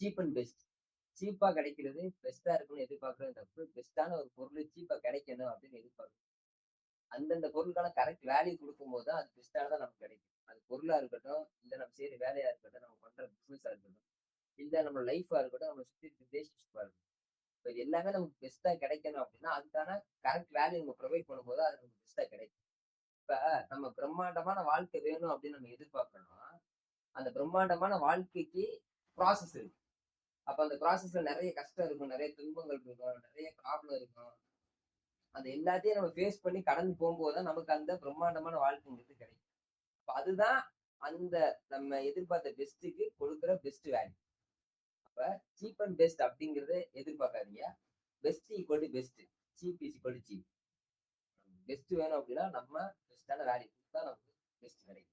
Cheap and best. சீப்பா கிடைக்கிறது, பெஸ்ட்டா இருக்கணும்னு எதிர்பார்க்கிறது தப்பு. பெஸ்ட்டான ஒரு பொருள் சீப்பா கிடைக்கணும் அப்படின்னு எதிர்பார்க்கணும். அந்தந்த பொருளுக்கான கரெக்ட் வேல்யூ குடுக்கும்போது தான் அது பெஸ்ட்டானதா நமக்கு கிடைக்கும். அது பொருளா இருக்கட்டும், இல்ல நம்ம செய்ற வேலையா இருக்கட்டும், நம்ம பண்ற பிசினஸா இருக்கட்டும், இல்ல நம்ம லைஃபா இருக்கட்டும், நம்மள சுத்தி இருக்க ரிலேஷன்ஷிப்பா இருக்கட்டும். இப்ப இது எல்லாமே நமக்கு பெஸ்ட்டா கிடைக்கணும் அப்படின்னா, அதுக்கான கரெக்ட் வேல்யூ நம்ம ப்ரொவைட் பண்ணும்போது அது நமக்கு பெஸ்ட்டா கிடைக்கும். இப்ப நம்ம பிரம்மாண்டமான வாழ்க்கை வேணும் அப்படின்னு நம்ம எதிர்பார்க்கிறோம்னா, அந்த பிரம்மாண்டமான வாழ்க்கைக்கு ப்ராசஸ் இருக்கு. அப்ப அந்த ப்ராசஸ்ல நெறைய கஷ்டம் இருக்கும், நெறைய துன்பங்கள் இருக்கும், நெறைய ப்ராப்ளம் இருக்கும். அது எல்லாத்தையும் நம்ம ஃபேஸ் பண்ணி கடந்து போம்போது தான் நமக்கு அந்த பிரம்மாண்டமான வாழ்க்கைங்கிறது கிடைக்கும். அப்ப அதுதான் அந்த நம்ம எதிர்பார்த்த பெஸ்ட்டுக்கு கொடுக்குற பெஸ்ட் வேல்யூ. அப்ப சீப் அண்ட் பெஸ்ட் அப்படிங்கிறத எதிர்பார்க்காதீங்க. Best equal to best. Cheap is equal to cheap. Best வேணும் அப்படின்னா நம்ம பெஸ்ட்டான வேல்யூ குடுத்தா நமக்கு பெஸ்ட் கிடைக்கும்.